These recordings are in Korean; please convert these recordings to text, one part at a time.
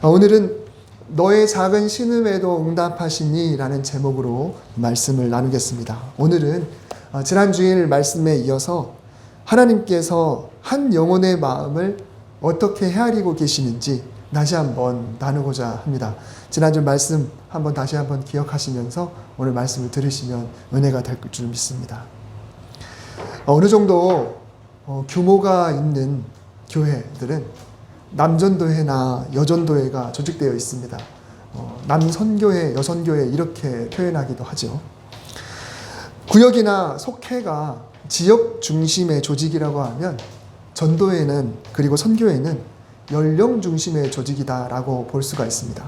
오늘은 너의 작은 신음에도 응답하시니 라는 제목으로 말씀을 나누겠습니다. 오늘은 지난 주일 말씀에 이어서 하나님께서 한 영혼의 마음을 어떻게 헤아리고 계시는지 다시 한번 나누고자 합니다. 지난주 말씀 다시 한번 기억하시면서 오늘 말씀을 들으시면 은혜가 될 줄 믿습니다. 어느 정도 규모가 있는 교회들은 남전도회나 여전도회가 조직되어 있습니다. 남선교회, 여선교회 이렇게 표현하기도 하죠. 구역이나 속회가 지역 중심의 조직이라고 하면 전도회는 그리고 선교회는 연령 중심의 조직이다라고 볼 수가 있습니다.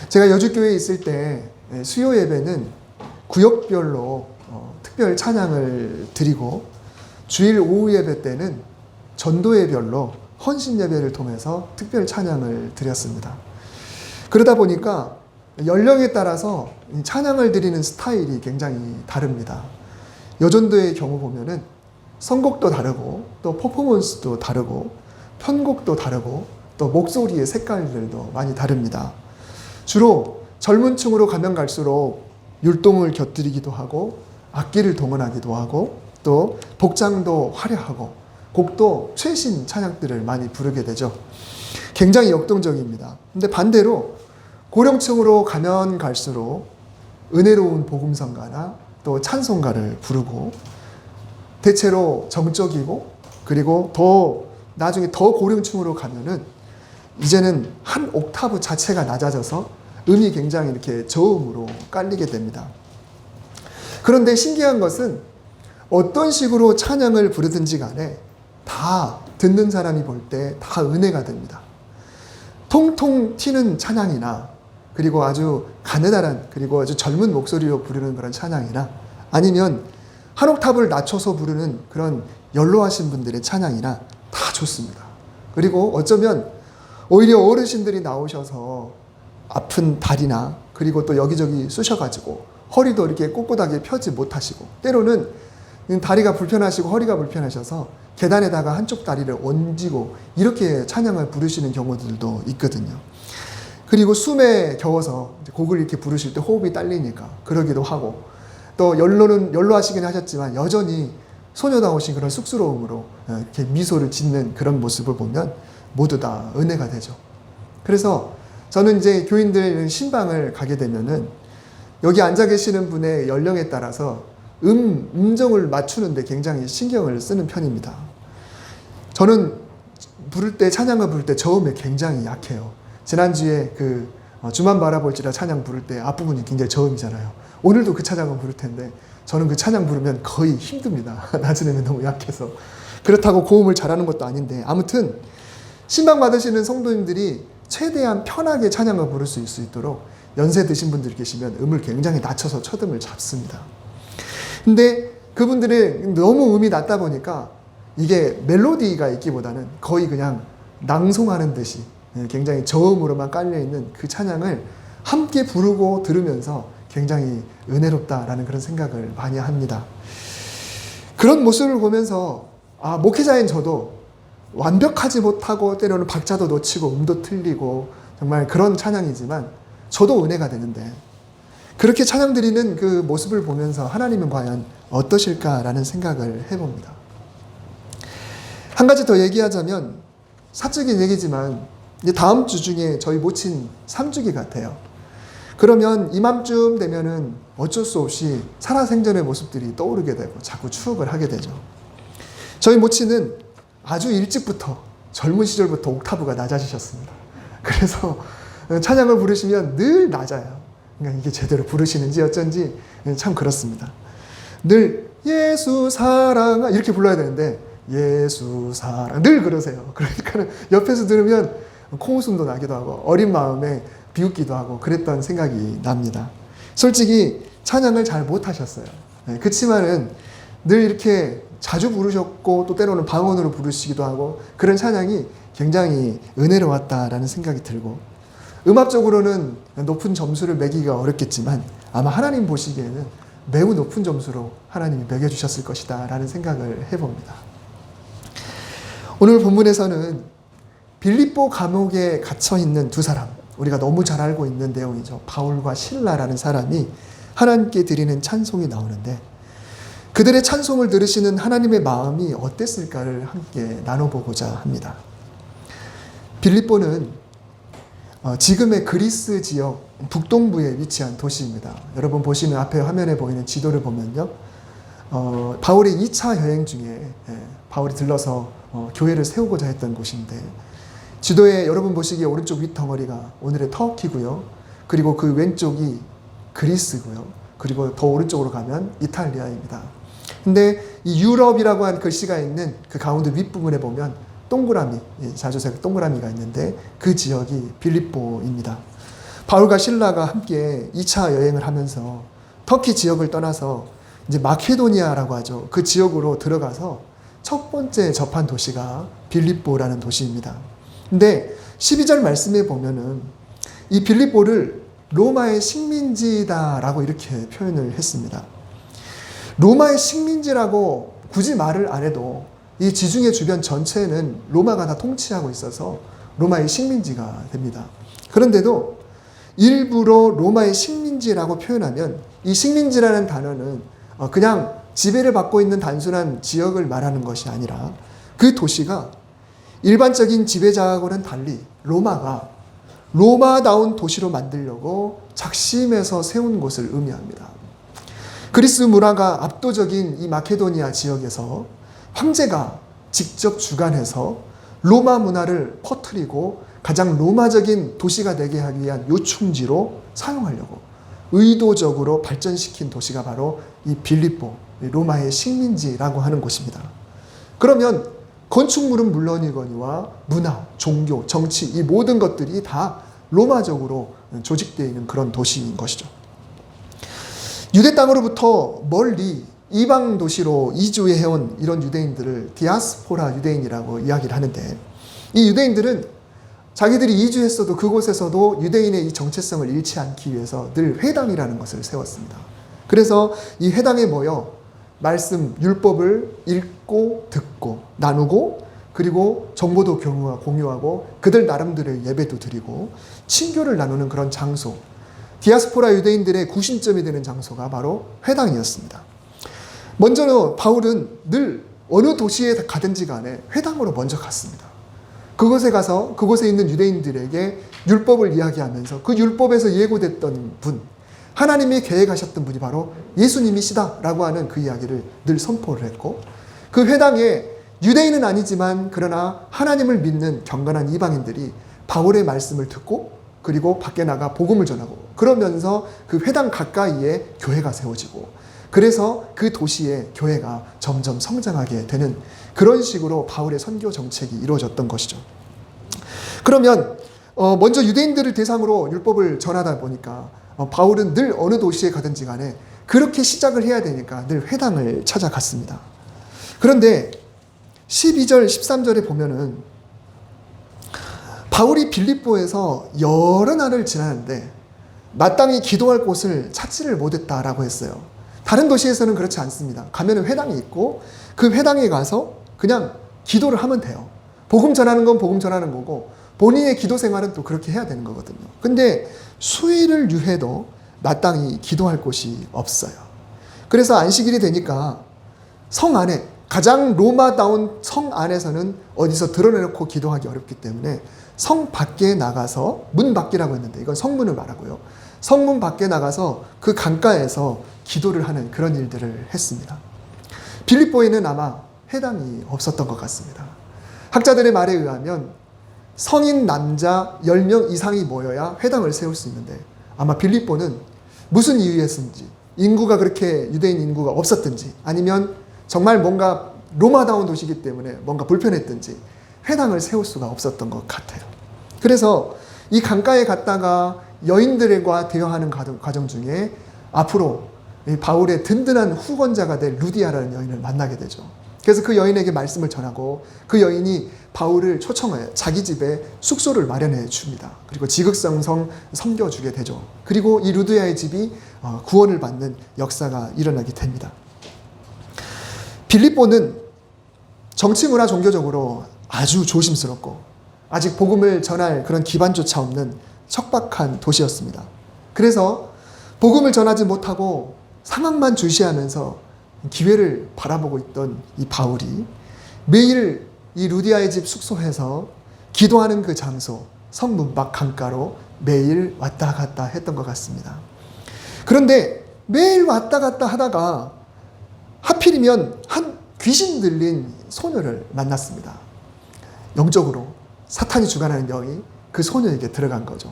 제가 여주교회에 있을 때 수요 예배는 구역별로 특별 찬양을 드리고 주일 오후 예배 때는 전도회별로 헌신 예배를 통해서 특별 찬양을 드렸습니다. 그러다 보니까 연령에 따라서 찬양을 드리는 스타일이 굉장히 다릅니다. 여전도의 경우 보면은 선곡도 다르고 또 퍼포먼스도 다르고 편곡도 다르고 또 목소리의 색깔들도 많이 다릅니다. 주로 젊은 층으로 가면 갈수록 율동을 곁들이기도 하고 악기를 동원하기도 하고 또 복장도 화려하고 곡도 최신 찬양들을 많이 부르게 되죠. 굉장히 역동적입니다. 근데 반대로 고령층으로 가면 갈수록 은혜로운 복음성가나 또 찬송가를 부르고 대체로 정적이고 그리고 나중에 더 고령층으로 가면은 이제는 한 옥타브 자체가 낮아져서 음이 굉장히 이렇게 저음으로 깔리게 됩니다. 그런데 신기한 것은 어떤 식으로 찬양을 부르든지 간에 다 듣는 사람이 볼 때 다 은혜가 됩니다. 통통 튀는 찬양이나 그리고 아주 가느다란 그리고 아주 젊은 목소리로 부르는 그런 찬양이나 아니면 한 옥탑을 낮춰서 부르는 그런 연로하신 분들의 찬양이나 다 좋습니다. 그리고 어쩌면 오히려 어르신들이 나오셔서 아픈 다리나 그리고 또 여기저기 쑤셔가지고 허리도 이렇게 꼿꼿하게 펴지 못하시고 때로는 다리가 불편하시고 허리가 불편하셔서 계단에다가 한쪽 다리를 얹고 이렇게 찬양을 부르시는 경우들도 있거든요. 그리고 숨에 겨워서 곡을 이렇게 부르실 때 호흡이 딸리니까 그러기도 하고 또 연로하시긴 하셨지만 여전히 소녀다우신 그런 쑥스러움으로 이렇게 미소를 짓는 그런 모습을 보면 모두 다 은혜가 되죠. 그래서 저는 이제 교인들 신방을 가게 되면은 여기 앉아 계시는 분의 연령에 따라서 음정을 맞추는데 굉장히 신경을 쓰는 편입니다. 저는 찬양을 부를 때 저음에 굉장히 약해요. 지난주에 주만 바라볼지라 찬양 부를 때 앞부분이 굉장히 저음이잖아요. 오늘도 그 찬양을 부를 텐데 저는 그 찬양 부르면 거의 힘듭니다. 낮은 음이 너무 약해서. 그렇다고 고음을 잘하는 것도 아닌데 아무튼 신방 받으시는 성도님들이 최대한 편하게 찬양을 부를 수 있도록 연세 드신 분들이 계시면 음을 굉장히 낮춰서 첫음을 잡습니다. 근데 그분들이 너무 음이 낮다 보니까 이게 멜로디가 있기보다는 거의 그냥 낭송하는 듯이 굉장히 저음으로만 깔려있는 그 찬양을 함께 부르고 들으면서 굉장히 은혜롭다라는 그런 생각을 많이 합니다. 그런 모습을 보면서 목회자인 저도 완벽하지 못하고 때로는 박자도 놓치고 음도 틀리고 정말 그런 찬양이지만 저도 은혜가 되는데 그렇게 찬양 드리는 그 모습을 보면서 하나님은 과연 어떠실까라는 생각을 해봅니다. 한 가지 더 얘기하자면 사적인 얘기지만 이제 다음 주 중에 저희 모친 3주기 같아요. 그러면 이맘쯤 되면은 어쩔 수 없이 살아생전의 모습들이 떠오르게 되고 자꾸 추억을 하게 되죠. 저희 모친은 아주 일찍부터 젊은 시절부터 옥타브가 낮아지셨습니다. 그래서 찬양을 부르시면 늘 낮아요. 그러니까 이게 제대로 부르시는지 어쩐지 참 그렇습니다. 늘 예수 사랑아 이렇게 불러야 되는데 예수 사랑 늘 그러세요. 그러니까 옆에서 들으면 콩웃음도 나기도 하고 어린 마음에 비웃기도 하고 그랬던 생각이 납니다. 솔직히 찬양을 잘 못하셨어요. 그치만은 늘 이렇게 자주 부르셨고 또 때로는 방언으로 부르시기도 하고 그런 찬양이 굉장히 은혜로웠다라는 생각이 들고 음악적으로는 높은 점수를 매기기가 어렵겠지만 아마 하나님 보시기에는 매우 높은 점수로 하나님이 매겨주셨을 것이다 라는 생각을 해봅니다. 오늘 본문에서는 빌립보 감옥에 갇혀 있는 두 사람, 우리가 너무 잘 알고 있는 내용이죠. 바울과 실라라는 사람이 하나님께 드리는 찬송이 나오는데, 그들의 찬송을 들으시는 하나님의 마음이 어땠을까를 함께 나눠보고자 합니다. 빌립보는 지금의 그리스 지역 북동부에 위치한 도시입니다. 여러분 보시는 앞에 화면에 보이는 지도를 보면요, 바울의 2차 여행 중에 바울이 들러서 교회를 세우고자 했던 곳인데, 지도에 여러분 보시기에 오른쪽 윗덩어리가 오늘의 터키고요, 그리고 그 왼쪽이 그리스고요, 그리고 더 오른쪽으로 가면 이탈리아입니다. 근데 이 유럽이라고 하는 글씨가 있는 그 가운데 윗부분에 보면 동그라미, 자주색 동그라미가 있는데 그 지역이 빌립보입니다. 바울과 실라가 함께 2차 여행을 하면서 터키 지역을 떠나서 이제 마케도니아라고 하죠. 그 지역으로 들어가서 첫 번째 접한 도시가 빌립보라는 도시입니다. 근데 12절 말씀에 보면은 이 빌립보를 로마의 식민지다라고 이렇게 표현을 했습니다. 로마의 식민지라고 굳이 말을 안 해도 이 지중해 주변 전체는 로마가 다 통치하고 있어서 로마의 식민지가 됩니다. 그런데도 일부러 로마의 식민지라고 표현하면 이 식민지라는 단어는 그냥 지배를 받고 있는 단순한 지역을 말하는 것이 아니라 그 도시가 일반적인 지배자하고는 달리 로마가 로마다운 도시로 만들려고 작심해서 세운 곳을 의미합니다. 그리스 문화가 압도적인 이 마케도니아 지역에서 황제가 직접 주관해서 로마 문화를 퍼뜨리고 가장 로마적인 도시가 되게 하기 위한 요충지로 사용하려고 의도적으로 발전시킨 도시가 바로 이 빌립보, 로마의 식민지라고 하는 곳입니다. 그러면 건축물은 물론이거니와 문화, 종교, 정치 이 모든 것들이 다 로마적으로 조직되어 있는 그런 도시인 것이죠. 유대 땅으로부터 멀리 이방 도시로 이주해온 이런 유대인들을 디아스포라 유대인이라고 이야기를 하는데, 이 유대인들은 자기들이 이주했어도 그곳에서도 유대인의 이 정체성을 잃지 않기 위해서 늘 회당이라는 것을 세웠습니다. 그래서 이 회당에 모여 말씀, 율법을 읽고 듣고 나누고, 그리고 정보도 공유하고 그들 나름대로의 예배도 드리고 친교를 나누는 그런 장소, 디아스포라 유대인들의 구심점이 되는 장소가 바로 회당이었습니다. 먼저 바울은 늘 어느 도시에 가든지 간에 회당으로 먼저 갔습니다. 그곳에 가서 그곳에 있는 유대인들에게 율법을 이야기하면서 그 율법에서 예고됐던 분, 하나님이 계획하셨던 분이 바로 예수님이시다라고 하는 그 이야기를 늘 선포를 했고, 그 회당에 유대인은 아니지만 그러나 하나님을 믿는 경건한 이방인들이 바울의 말씀을 듣고 그리고 밖에 나가 복음을 전하고, 그러면서 그 회당 가까이에 교회가 세워지고, 그래서 그 도시에 교회가 점점 성장하게 되는 그런 식으로 바울의 선교 정책이 이루어졌던 것이죠. 그러면 먼저 유대인들을 대상으로 율법을 전하다 보니까 바울은 늘 어느 도시에 가든지 간에 그렇게 시작을 해야 되니까 늘 회당을 찾아갔습니다. 그런데 12절, 13절에 보면은 바울이 빌립보에서 여러 날을 지나는데 마땅히 기도할 곳을 찾지를 못했다라고 했어요. 다른 도시에서는 그렇지 않습니다. 가면은 회당이 있고 그 회당에 가서 그냥 기도를 하면 돼요. 복음 전하는 건 복음 전하는 거고 본인의 기도 생활은 또 그렇게 해야 되는 거거든요. 근데 수일을 유해도 마땅히 기도할 곳이 없어요. 그래서 안식일이 되니까 성 안에, 가장 로마다운 성 안에서는 어디서 드러내놓고 기도하기 어렵기 때문에 성 밖에 나가서, 문 밖이라고 했는데 이건 성문을 말하고요, 성문 밖에 나가서 그 강가에서 기도를 하는 그런 일들을 했습니다. 빌립보에는 아마 회당이 없었던 것 같습니다. 학자들의 말에 의하면 성인 남자 10명 이상이 모여야 회당을 세울 수 있는데, 아마 빌립보는 무슨 이유였는지, 인구가 그렇게 유대인 인구가 없었든지, 아니면 정말 뭔가 로마다운 도시이기 때문에 뭔가 불편했든지 회당을 세울 수가 없었던 것 같아요. 그래서 이 강가에 갔다가 여인들과 대화하는 과정 중에 앞으로 바울의 든든한 후원자가 될 루디아라는 여인을 만나게 되죠. 그래서 그 여인에게 말씀을 전하고 그 여인이 바울을 초청하여 자기 집에 숙소를 마련해 줍니다. 그리고 지극성성 섬겨주게 되죠. 그리고 이 루디아의 집이 구원을 받는 역사가 일어나게 됩니다. 빌립보는 정치, 문화, 종교적으로 아주 조심스럽고 아직 복음을 전할 그런 기반조차 없는 척박한 도시였습니다. 그래서 복음을 전하지 못하고 상황만 주시하면서 기회를 바라보고 있던 이 바울이 매일 이 루디아의 집 숙소에서 기도하는 그 장소, 성문 밖 강가로 매일 왔다 갔다 했던 것 같습니다. 그런데 매일 왔다 갔다 하다가 하필이면 한 귀신 들린 소녀를 만났습니다. 영적으로 사탄이 주관하는 영이 그 소녀에게 들어간 거죠.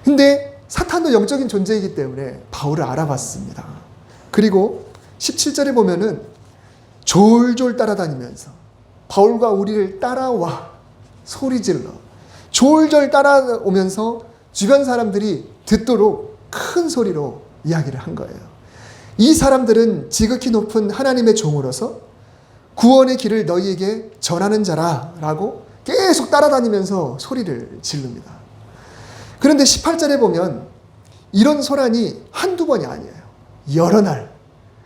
근데 사탄도 영적인 존재이기 때문에 바울을 알아봤습니다. 그리고 17절에 보면은 졸졸 따라다니면서 바울과 우리를 따라와 소리질러 졸졸 따라오면서 주변 사람들이 듣도록 큰 소리로 이야기를 한 거예요. 이 사람들은 지극히 높은 하나님의 종으로서 구원의 길을 너희에게 전하는 자라라고 계속 따라다니면서 소리를 지릅니다. 그런데 18절에 보면 이런 소란이 한두 번이 아니에요. 여러 날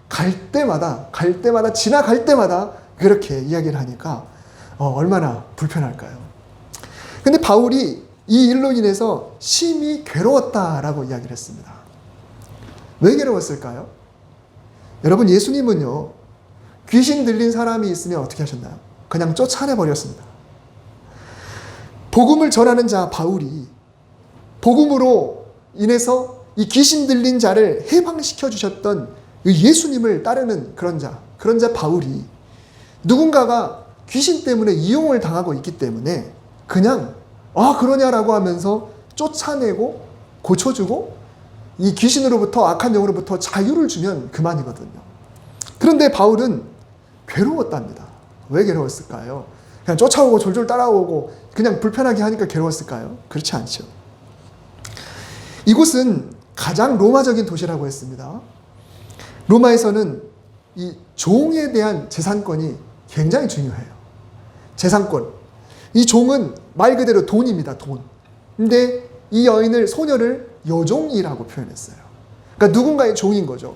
갈 때마다 지나갈 때마다 그렇게 이야기를 하니까 얼마나 불편할까요? 근데 바울이 이 일로 인해서 심히 괴로웠다라고 이야기를 했습니다. 왜 괴로웠을까요? 여러분, 예수님은요, 귀신 들린 사람이 있으면 어떻게 하셨나요? 그냥 쫓아내버렸습니다. 복음을 전하는 자 바울이 복음으로 인해서 이 귀신 들린 자를 해방시켜 주셨던 예수님을 따르는 그런 자 바울이 누군가가 귀신 때문에 이용을 당하고 있기 때문에 그냥 그러냐라고 하면서 쫓아내고 고쳐주고 이 귀신으로부터, 악한 영으로부터 자유를 주면 그만이거든요. 그런데 바울은 괴로웠답니다. 왜 괴로웠을까요? 그냥 쫓아오고 졸졸 따라오고 그냥 불편하게 하니까 괴로웠을까요? 그렇지 않죠. 이곳은 가장 로마적인 도시라고 했습니다. 로마에서는 이 종에 대한 재산권이 굉장히 중요해요. 재산권. 이 종은 말 그대로 돈입니다. 돈. 근데 이 소녀를 여종이라고 표현했어요. 그러니까 누군가의 종인 거죠.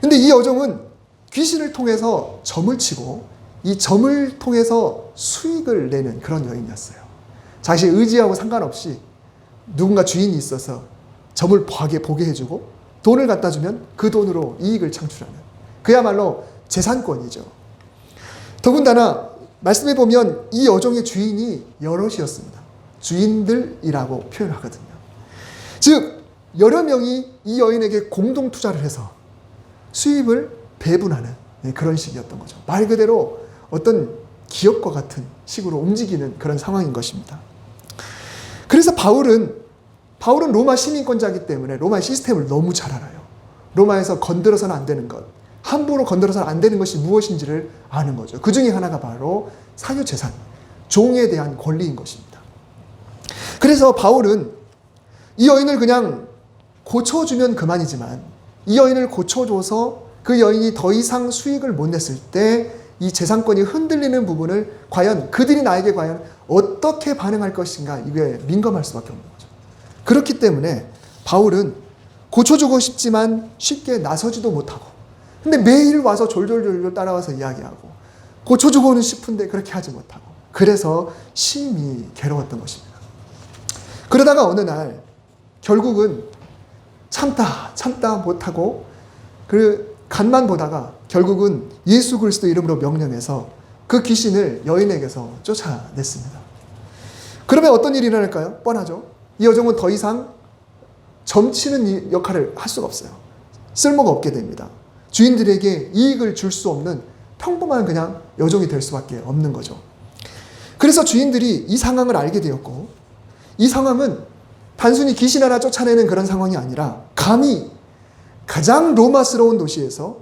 근데 이 여종은 귀신을 통해서 점을 치고 이 점을 통해서 수익을 내는 그런 여인이었어요. 자신의 의지하고 상관없이 누군가 주인이 있어서 점을 보게 해주고 돈을 갖다 주면 그 돈으로 이익을 창출하는 그야말로 재산권이죠. 더군다나 말씀해 보면 이 여종의 주인이 여럿이었습니다. 주인들이라고 표현하거든요. 즉 여러 명이 이 여인에게 공동 투자를 해서 수입을 배분하는 그런 식이었던 거죠. 말 그대로 어떤 기업과 같은 식으로 움직이는 그런 상황인 것입니다. 그래서 바울은 로마 시민권자이기 때문에 로마의 시스템을 너무 잘 알아요. 로마에서 건드려서는 안 되는 것, 함부로 건드려서는 안 되는 것이 무엇인지를 아는 거죠. 그 중에 하나가 바로 사유재산, 종에 대한 권리인 것입니다. 그래서 바울은 이 여인을 그냥 고쳐주면 그만이지만 이 여인을 고쳐줘서 그 여인이 더 이상 수익을 못 냈을 때 이 재산권이 흔들리는 부분을 과연 그들이 나에게 과연 어떻게 반응할 것인가, 이게 민감할 수밖에 없는 거죠. 그렇기 때문에 바울은 고쳐주고 싶지만 쉽게 나서지도 못하고, 근데 매일 와서 졸졸졸졸 따라와서 이야기하고 고쳐주고는 싶은데 그렇게 하지 못하고, 그래서 심히 괴로웠던 것입니다. 그러다가 어느 날 결국은 참다 못하고 그 간만 보다가 결국은 예수 그리스도 이름으로 명령해서 그 귀신을 여인에게서 쫓아냈습니다. 그러면 어떤 일이 일어날까요? 뻔하죠. 이 여종은 더 이상 점치는 역할을 할 수가 없어요. 쓸모가 없게 됩니다. 주인들에게 이익을 줄 수 없는 평범한 그냥 여종이 될 수밖에 없는 거죠. 그래서 주인들이 이 상황을 알게 되었고, 이 상황은 단순히 귀신 하나 쫓아내는 그런 상황이 아니라 감히 가장 로마스러운 도시에서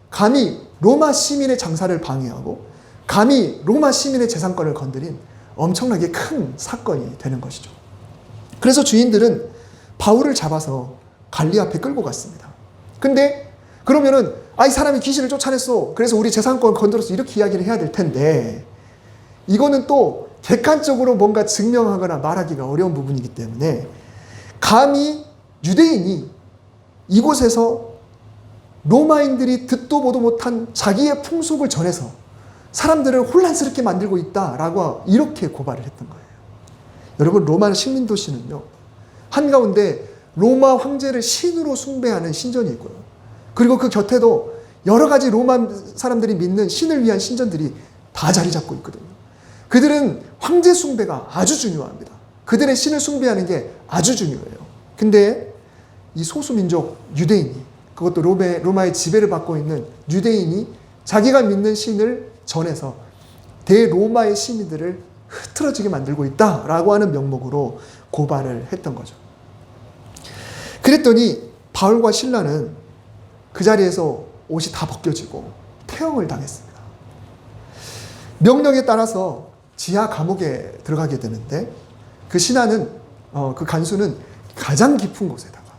감히 로마 시민의 장사를 방해하고 감히 로마 시민의 재산권을 건드린 엄청나게 큰 사건이 되는 것이죠. 그래서 주인들은 바울을 잡아서 관리 앞에 끌고 갔습니다. 근데 그러면은 이 사람이 귀신을 쫓아냈어, 그래서 우리 재산권 건드렸어, 이렇게 이야기를 해야 될 텐데, 이거는 또 객관적으로 뭔가 증명하거나 말하기가 어려운 부분이기 때문에 감히 유대인이 이곳에서 로마인들이 듣도 보도 못한 자기의 풍속을 전해서 사람들을 혼란스럽게 만들고 있다라고 이렇게 고발을 했던 거예요. 여러분, 로마 식민도시는요, 한가운데 로마 황제를 신으로 숭배하는 신전이 있고요. 그리고 그 곁에도 여러 가지 로마 사람들이 믿는 신을 위한 신전들이 다 자리 잡고 있거든요. 그들은 황제 숭배가 아주 중요합니다. 그들의 신을 숭배하는 게 아주 중요해요. 근데 이 소수민족 유대인이, 그것도 로마의 지배를 받고 있는 유대인이 자기가 믿는 신을 전해서 대로마의 시민들을 흐트러지게 만들고 있다라고 하는 명목으로 고발을 했던 거죠. 그랬더니 바울과 신라는 그 자리에서 옷이 다 벗겨지고 태형을 당했습니다. 명령에 따라서 지하 감옥에 들어가게 되는데, 그 신하는, 그 간수는 가장 깊은 곳에다가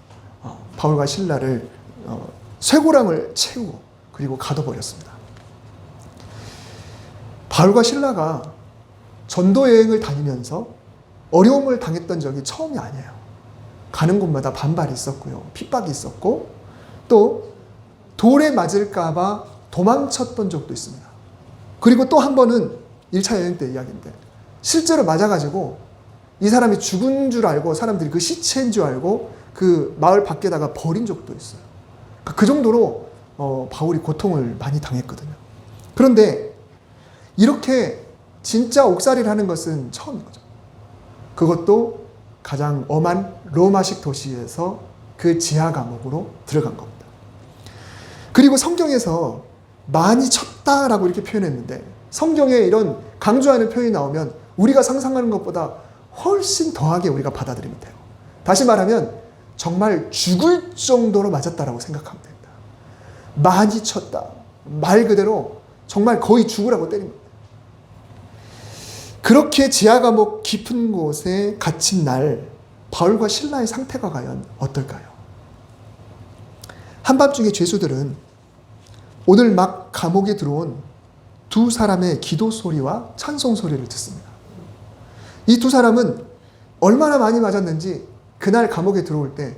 바울과 신라를 쇠고랑을 채우고 그리고 가둬버렸습니다. 바울과 신라가 전도 여행을 다니면서 어려움을 당했던 적이 처음이 아니에요. 가는 곳마다 반발이 있었고요, 핍박이 있었고, 또 돌에 맞을까봐 도망쳤던 적도 있습니다. 그리고 또 한 번은 1차 여행 때 이야기인데, 실제로 맞아가지고 이 사람이 죽은 줄 알고 사람들이 그 시체인 줄 알고 그 마을 밖에다가 버린 적도 있어요. 그 정도로 바울이 고통을 많이 당했거든요. 그런데 이렇게 진짜 옥살이를 하는 것은 처음인 거죠. 그것도 가장 엄한 로마식 도시에서 그 지하 감옥으로 들어간 겁니다. 그리고 성경에서 많이 쳤다라고 이렇게 표현했는데, 성경에 이런 강조하는 표현이 나오면 우리가 상상하는 것보다 훨씬 더하게 우리가 받아들이면 돼요. 다시 말하면 정말 죽을 정도로 맞았다라고 생각하면 됩니다. 많이 쳤다. 말 그대로 정말 거의 죽으라고 때린 겁니다. 그렇게 지하 감옥 깊은 곳에 갇힌 날, 바울과 신라의 상태가 과연 어떨까요? 한밤중에 죄수들은 오늘 막 감옥에 들어온 두 사람의 기도 소리와 찬송 소리를 듣습니다. 이 두 사람은 얼마나 많이 맞았는지 그날 감옥에 들어올 때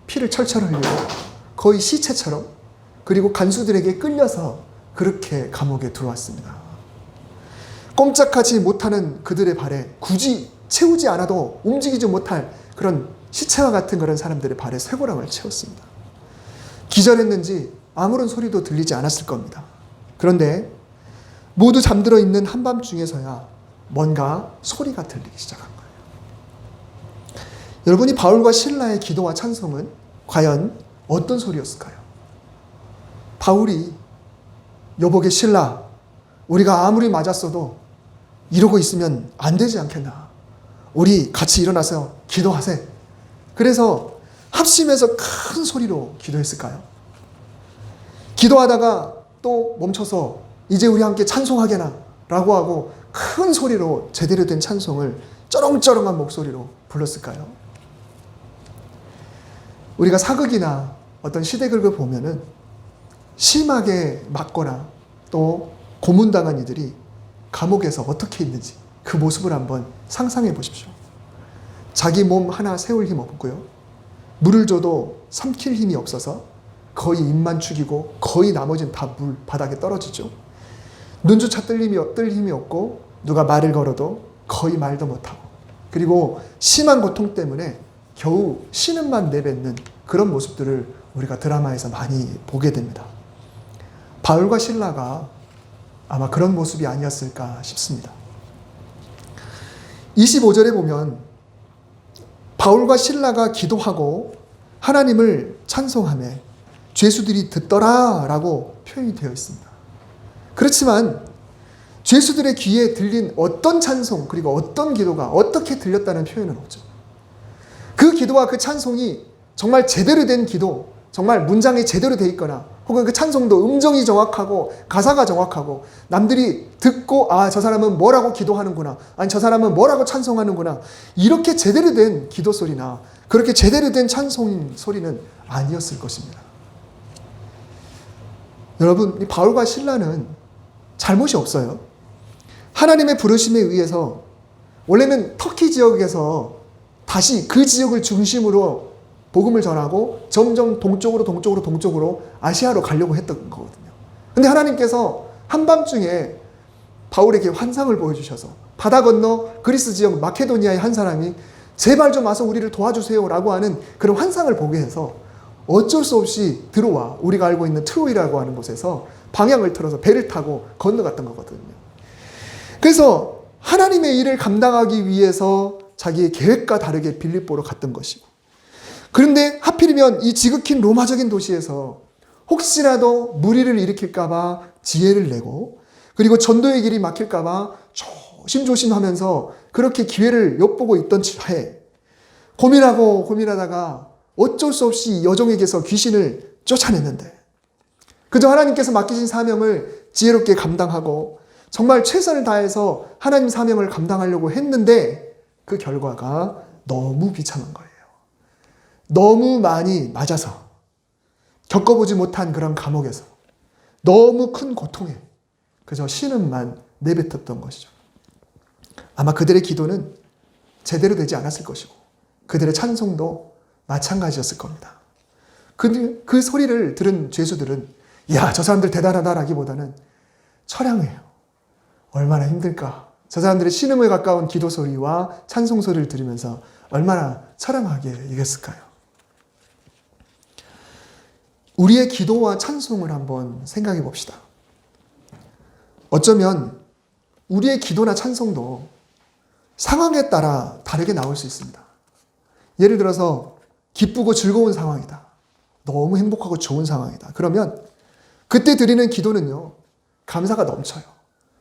피를 철철 흘리고 거의 시체처럼, 그리고 간수들에게 끌려서 그렇게 감옥에 들어왔습니다. 꼼짝하지 못하는 그들의 발에, 굳이 채우지 않아도 움직이지 못할 그런 시체와 같은 그런 사람들의 발에 쇠고랑을 채웠습니다. 기절했는지 아무런 소리도 들리지 않았을 겁니다. 그런데 모두 잠들어 있는 한밤중에서야 뭔가 소리가 들리기 시작한 거예요. 여러분이 바울과 신라의 기도와 찬송은 과연 어떤 소리였을까요? 바울이 여보게 신라, 우리가 아무리 맞았어도 이러고 있으면 안 되지 않겠나? 우리 같이 일어나서 기도하세. 그래서 합심해서 큰 소리로 기도했을까요? 기도하다가 또 멈춰서 이제 우리 함께 찬송하게나 라고 하고 큰 소리로 제대로 된 찬송을 쩌렁쩌렁한 목소리로 불렀을까요? 우리가 사극이나 어떤 시대극을 보면은 심하게 맞거나 또 고문당한 이들이 감옥에서 어떻게 있는지 그 모습을 한번 상상해 보십시오. 자기 몸 하나 세울 힘 없고요, 물을 줘도 삼킬 힘이 없어서 거의 입만 죽이고 거의 나머지는 다 물 바닥에 떨어지죠. 눈조차 뜰 힘이 없고 누가 말을 걸어도 거의 말도 못하고, 그리고 심한 고통 때문에 겨우 신음만 내뱉는 그런 모습들을 우리가 드라마에서 많이 보게 됩니다. 바울과 신라가 아마 그런 모습이 아니었을까 싶습니다. 25절에 보면 바울과 신라가 기도하고 하나님을 찬송하며 죄수들이 듣더라 라고 표현이 되어 있습니다. 그렇지만 죄수들의 귀에 들린 어떤 찬송, 그리고 어떤 기도가 어떻게 들렸다는 표현은 없죠. 그 기도와 그 찬송이 정말 제대로 된 기도, 정말 문장이 제대로 돼 있거나, 혹은 그 찬송도 음정이 정확하고 가사가 정확하고 남들이 듣고 아, 저 사람은 뭐라고 기도하는구나, 아니 저 사람은 뭐라고 찬송하는구나, 이렇게 제대로 된 기도 소리나 그렇게 제대로 된 찬송 소리는 아니었을 것입니다. 여러분, 이 바울과 신라는 잘못이 없어요. 하나님의 부르심에 의해서 원래는 터키 지역에서 다시 그 지역을 중심으로 복음을 전하고 점점 동쪽으로 아시아로 가려고 했던 거거든요. 근데 하나님께서 한밤중에 바울에게 환상을 보여주셔서 바다 건너 그리스 지역 마케도니아의 한 사람이 제발 좀 와서 우리를 도와주세요 라고 하는 그런 환상을 보게 해서 어쩔 수 없이 들어와 우리가 알고 있는 트로이라고 하는 곳에서 방향을 틀어서 배를 타고 건너갔던 거거든요. 그래서 하나님의 일을 감당하기 위해서 자기의 계획과 다르게 빌립보로 갔던 것이고, 그런데 하필이면 이 지극히 로마적인 도시에서 혹시라도 무리를 일으킬까봐 지혜를 내고, 그리고 전도의 길이 막힐까봐 조심조심하면서 그렇게 기회를 엿보고 있던 차에 고민하다가 어쩔 수 없이 여종에게서 귀신을 쫓아냈는데, 그저 하나님께서 맡기신 사명을 지혜롭게 감당하고 정말 최선을 다해서 하나님 사명을 감당하려고 했는데 그 결과가 너무 비참한 거예요. 너무 많이 맞아서 겪어보지 못한 그런 감옥에서 너무 큰 고통에 그저 신음만 내뱉었던 것이죠. 아마 그들의 기도는 제대로 되지 않았을 것이고 그들의 찬송도 마찬가지였을 겁니다. 그 소리를 들은 죄수들은 야, 저 사람들 대단하다라기보다는 처량해요. 얼마나 힘들까. 저 사람들의 신음에 가까운 기도 소리와 찬송 소리를 들으면서 얼마나 처량하게 이겼을까요? 우리의 기도와 찬송을 한번 생각해 봅시다. 어쩌면 우리의 기도나 찬송도 상황에 따라 다르게 나올 수 있습니다. 예를 들어서 기쁘고 즐거운 상황이다. 너무 행복하고 좋은 상황이다. 그러면 그때 드리는 기도는요, 감사가 넘쳐요.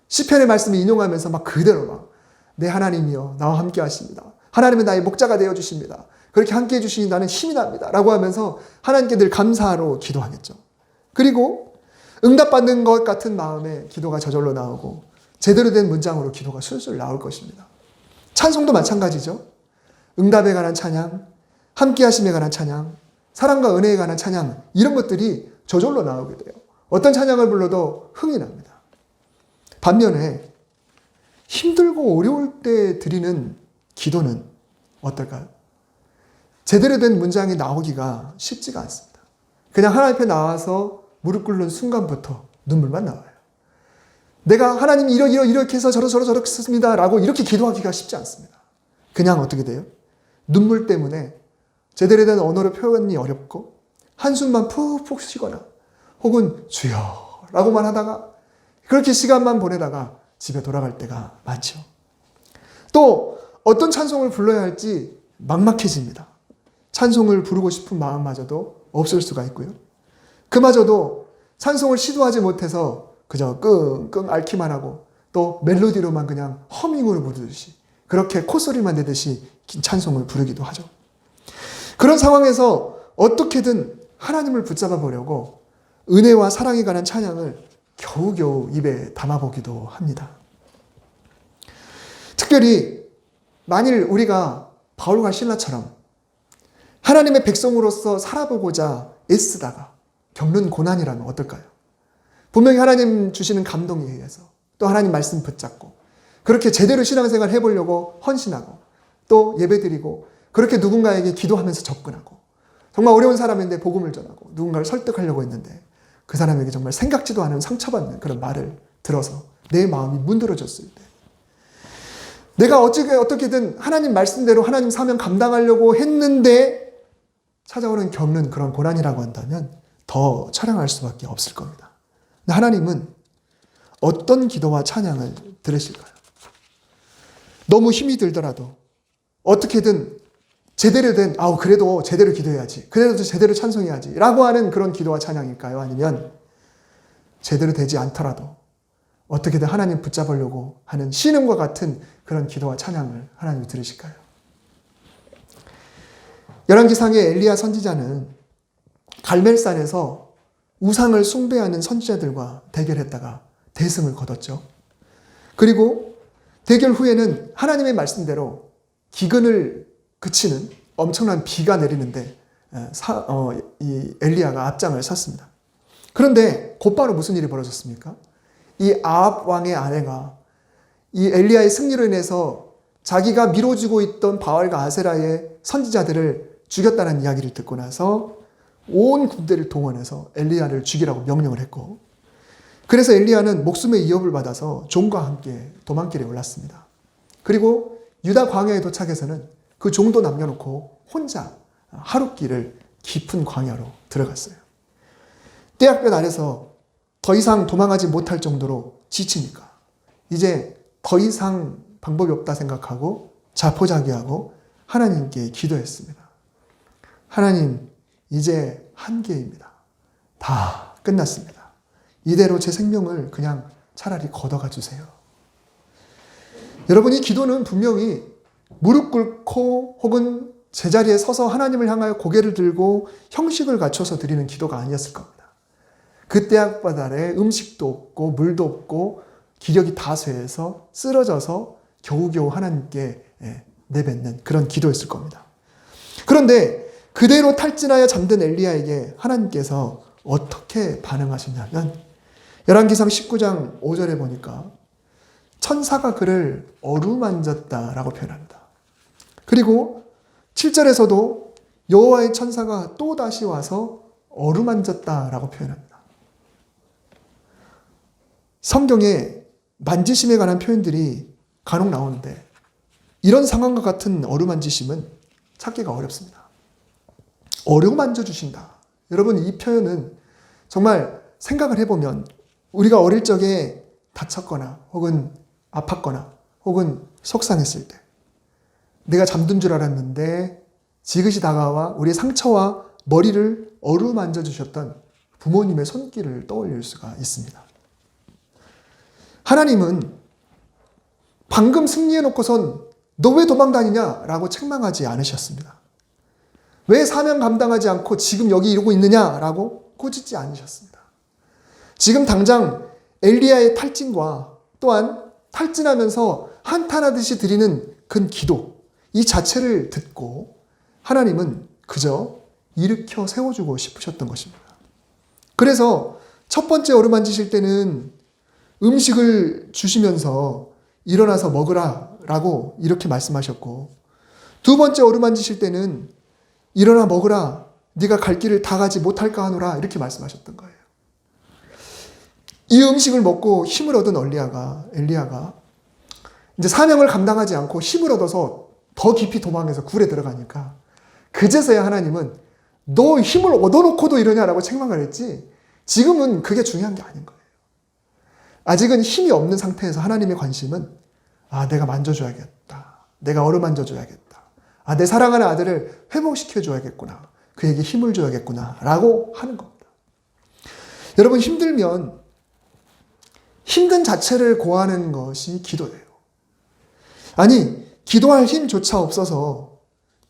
시편의 말씀을 인용하면서 막 그대로 막 내 하나님이여 나와 함께 하십니다. 하나님은 나의 목자가 되어 주십니다. 그렇게 함께 해주시니 나는 힘이 납니다. 라고 하면서 하나님께 늘 감사로 기도하겠죠. 그리고 응답받는 것 같은 마음에 기도가 저절로 나오고 제대로 된 문장으로 기도가 술술 나올 것입니다. 찬송도 마찬가지죠. 응답에 관한 찬양, 함께 하심에 관한 찬양, 사랑과 은혜에 관한 찬양, 이런 것들이 저절로 나오게 돼요. 어떤 찬양을 불러도 흥이 납니다. 반면에 힘들고 어려울 때 드리는 기도는 어떨까요? 제대로 된 문장이 나오기가 쉽지가 않습니다. 그냥 하나님 앞에 나와서 무릎 꿇는 순간부터 눈물만 나와요. 내가 하나님 이렇게 해서 저렇게 했습니다 라고 이렇게 기도하기가 쉽지 않습니다. 그냥 어떻게 돼요? 눈물 때문에 제대로 된 언어로 표현이 어렵고 한숨만 푹푹 쉬거나 혹은 주여 라고만 하다가 그렇게 시간만 보내다가 집에 돌아갈 때가 많죠. 또 어떤 찬송을 불러야 할지 막막해집니다. 찬송을 부르고 싶은 마음마저도 없을 수가 있고요. 그마저도 찬송을 시도하지 못해서 그저 끙끙 앓기만 하고 또 멜로디로만 그냥 허밍으로 부르듯이 그렇게 콧소리만 내듯이 찬송을 부르기도 하죠. 그런 상황에서 어떻게든 하나님을 붙잡아 보려고 은혜와 사랑에 관한 찬양을 겨우겨우 입에 담아보기도 합니다. 특별히 만일 우리가 바울과 실라처럼 하나님의 백성으로서 살아보고자 애쓰다가 겪는 고난이라면 어떨까요? 분명히 하나님 주시는 감동에 의해서 또 하나님 말씀 붙잡고 그렇게 제대로 신앙생활 해보려고 헌신하고 또 예배드리고 그렇게 누군가에게 기도하면서 접근하고 정말 어려운 사람인데 복음을 전하고 누군가를 설득하려고 했는데 그 사람에게 정말 생각지도 않은 상처받는 그런 말을 들어서 내 마음이 문드러졌을 때 내가 어떻게든 하나님 말씀대로 하나님 사명 감당하려고 했는데 찾아오는 겪는 그런 고난이라고 한다면 더 처량할 수밖에 없을 겁니다. 근데 하나님은 어떤 기도와 찬양을 들으실까요? 너무 힘이 들더라도 어떻게든 그래도 제대로 기도해야지. 그래도 제대로 찬송해야지. 라고 하는 그런 기도와 찬양일까요? 아니면 제대로 되지 않더라도 어떻게든 하나님 붙잡으려고 하는 신음과 같은 그런 기도와 찬양을 하나님이 들으실까요? 열왕기상의 엘리야 선지자는 갈멜산에서 우상을 숭배하는 선지자들과 대결했다가 대승을 거뒀죠. 그리고 대결 후에는 하나님의 말씀대로 기근을 그치는 엄청난 비가 내리는데 이 엘리야가 앞장을 섰습니다. 그런데 곧바로 무슨 일이 벌어졌습니까? 이 아합 왕의 아내가 이 엘리야의 승리로 인해서 자기가 미뤄지고 있던 바알과 아세라의 선지자들을 죽였다는 이야기를 듣고 나서 온 군대를 동원해서 엘리야를 죽이라고 명령을 했고, 그래서 엘리야는 목숨의 위협을 받아서 종과 함께 도망길에 올랐습니다. 그리고 유다 광야에 도착해서는 그 종도 남겨놓고 혼자 하룻길을 깊은 광야로 들어갔어요. 떼약볕 아래서 더 이상 도망하지 못할 정도로 지치니까 이제 더 이상 방법이 없다 생각하고 자포자기하고 하나님께 기도했습니다. 하나님, 이제 한계입니다. 다 끝났습니다. 이대로 제 생명을 그냥 차라리 걷어가 주세요. 여러분, 이 기도는 분명히 무릎 꿇고 혹은 제자리에 서서 하나님을 향하여 고개를 들고 형식을 갖춰서 드리는 기도가 아니었을 겁니다. 그 떼약바다 아래 음식도 없고 물도 없고 기력이 다 쇠해서 쓰러져서 겨우겨우 하나님께 내뱉는 그런 기도였을 겁니다. 그런데 그대로 탈진하여 잠든 엘리야에게 하나님께서 어떻게 반응하셨냐면 열왕기상 19장 5절에 보니까 천사가 그를 어루만졌다라고 표현합니다. 그리고 7절에서도 여호와의 천사가 또 다시 와서 어루만졌다라고 표현합니다. 성경에 만지심에 관한 표현들이 간혹 나오는데 이런 상황과 같은 어루만지심은 찾기가 어렵습니다. 어루만져주신다. 여러분, 이 표현은 정말 생각을 해보면 우리가 어릴 적에 다쳤거나 혹은 아팠거나 혹은 속상했을 때 내가 잠든 줄 알았는데 지그시 다가와 우리의 상처와 머리를 어루만져 주셨던 부모님의 손길을 떠올릴 수가 있습니다. 하나님은 방금 승리해놓고선 너 왜 도망다니냐? 라고 책망하지 않으셨습니다. 왜 사명 감당하지 않고 지금 여기 이러고 있느냐? 라고 꾸짖지 않으셨습니다. 지금 당장 엘리야의 탈진과 또한 탈진하면서 한탄하듯이 드리는 그 기도, 이 자체를 듣고 하나님은 그저 일으켜 세워주고 싶으셨던 것입니다. 그래서 첫 번째 어루만지실 때는 음식을 주시면서 일어나서 먹으라 라고 이렇게 말씀하셨고, 두 번째 어루만지실 때는 일어나 먹으라, 네가 갈 길을 다 가지 못할까 하노라 이렇게 말씀하셨던 거예요. 이 음식을 먹고 힘을 얻은 엘리야가 이제 사명을 감당하지 않고 힘을 얻어서 더 깊이 도망해서 굴에 들어가니까 그제서야 하나님은 너 힘을 얻어놓고도 이러냐라고 책망을 했지, 지금은 그게 중요한 게 아닌 거예요. 아직은 힘이 없는 상태에서 하나님의 관심은 내가 만져줘야겠다. 내가 어루만져줘야겠다. 내 사랑하는 아들을 회복시켜줘야겠구나. 그에게 힘을 줘야겠구나 라고 하는 겁니다. 여러분, 힘들면 힘든 자체를 고하는 것이 기도예요. 아니, 기도할 힘조차 없어서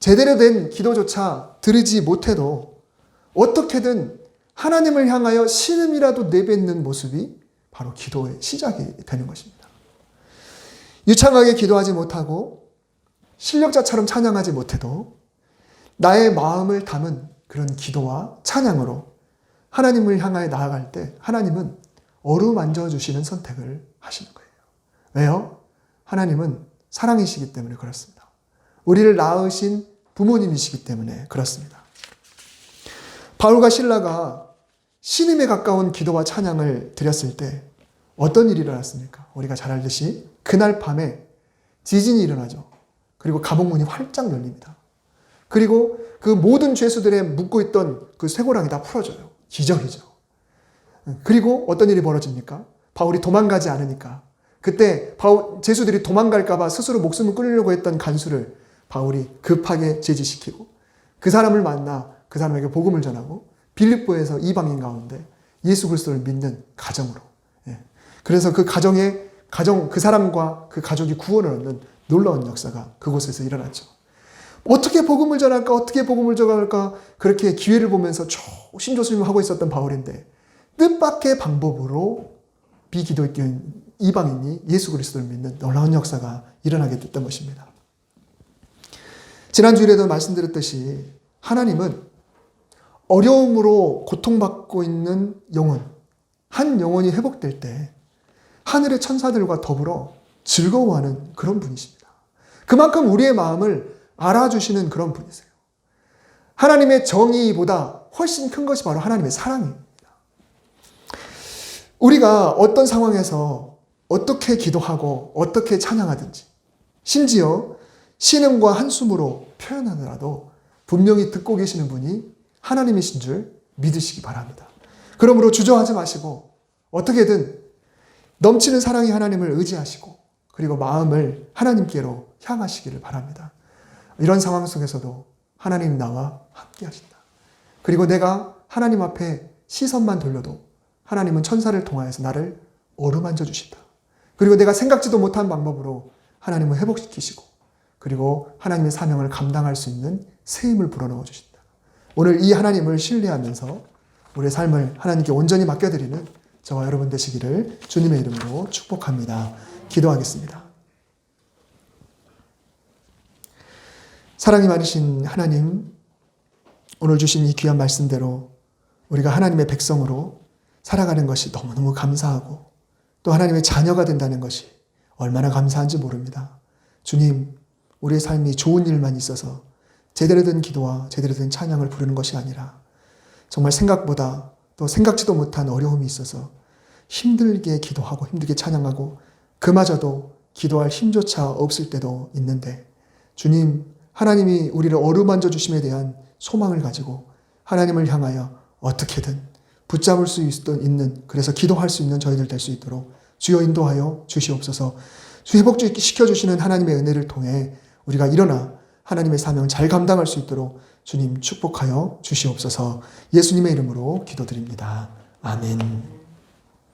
제대로 된 기도조차 들으지 못해도 어떻게든 하나님을 향하여 신음이라도 내뱉는 모습이 바로 기도의 시작이 되는 것입니다. 유창하게 기도하지 못하고 실력자처럼 찬양하지 못해도 나의 마음을 담은 그런 기도와 찬양으로 하나님을 향하여 나아갈 때 하나님은 어루만져 주시는 선택을 하시는 거예요. 왜요? 하나님은 사랑이시기 때문에 그렇습니다. 우리를 낳으신 부모님이시기 때문에 그렇습니다. 바울과 실라가 신임에 가까운 기도와 찬양을 드렸을 때 어떤 일이 일어났습니까? 우리가 잘 알듯이 그날 밤에 지진이 일어나죠. 그리고 감옥문이 활짝 열립니다. 그리고 그 모든 죄수들의 묶고 있던 그 쇠고랑이 다 풀어져요. 기적이죠. 그리고 어떤 일이 벌어집니까? 바울이 도망가지 않으니까 그때 죄수들이 도망갈까 봐 스스로 목숨을 끊으려고 했던 간수를 바울이 급하게 제지시키고 그 사람을 만나 그 사람에게 복음을 전하고 빌립보에서 이방인 가운데 예수 그리스도를 믿는 가정으로, 그래서 그 그 사람과 그 가족이 구원을 얻는 놀라운 역사가 그곳에서 일어났죠. 어떻게 복음을 전할까? 어떻게 복음을 전할까? 그렇게 기회를 보면서 조심조심하고 있었던 바울인데 뜻밖의 방법으로 비기독교인 이방인이 예수 그리스도를 믿는 놀라운 역사가 일어나게 됐던 것입니다. 지난주에도 말씀드렸듯이 하나님은 어려움으로 고통받고 있는 영혼, 한 영혼이 회복될 때 하늘의 천사들과 더불어 즐거워하는 그런 분이십니다. 그만큼 우리의 마음을 알아주시는 그런 분이세요. 하나님의 정의보다 훨씬 큰 것이 바로 하나님의 사랑입니다. 우리가 어떤 상황에서 어떻게 기도하고 어떻게 찬양하든지 심지어 신음과 한숨으로 표현하더라도 분명히 듣고 계시는 분이 하나님이신 줄 믿으시기 바랍니다. 그러므로 주저하지 마시고 어떻게든 넘치는 사랑이 하나님을 의지하시고 그리고 마음을 하나님께로 향하시기를 바랍니다. 이런 상황 속에서도 하나님 나와 함께 하신다. 그리고 내가 하나님 앞에 시선만 돌려도 하나님은 천사를 통하여서 나를 어루만져 주신다. 그리고 내가 생각지도 못한 방법으로 하나님을 회복시키시고 그리고 하나님의 사명을 감당할 수 있는 새 힘을 불어넣어 주신다. 오늘 이 하나님을 신뢰하면서 우리의 삶을 하나님께 온전히 맡겨드리는 저와 여러분 되시기를 주님의 이름으로 축복합니다. 기도하겠습니다. 사랑이 많으신 하나님, 오늘 주신 이 귀한 말씀대로 우리가 하나님의 백성으로 살아가는 것이 너무너무 감사하고 또 하나님의 자녀가 된다는 것이 얼마나 감사한지 모릅니다. 주님, 우리의 삶이 좋은 일만 있어서 제대로 된 기도와 제대로 된 찬양을 부르는 것이 아니라 정말 생각보다 또 생각지도 못한 어려움이 있어서 힘들게 기도하고 힘들게 찬양하고 그마저도 기도할 힘조차 없을 때도 있는데 주님, 하나님이 우리를 어루만져 주심에 대한 소망을 가지고 하나님을 향하여 어떻게든 붙잡을 수 있는 그래서 기도할 수 있는 저희들 될 수 있도록 주여 인도하여 주시옵소서. 회복시켜 주시는 하나님의 은혜를 통해 우리가 일어나 하나님의 사명을 잘 감당할 수 있도록 주님 축복하여 주시옵소서. 예수님의 이름으로 기도드립니다. 아멘.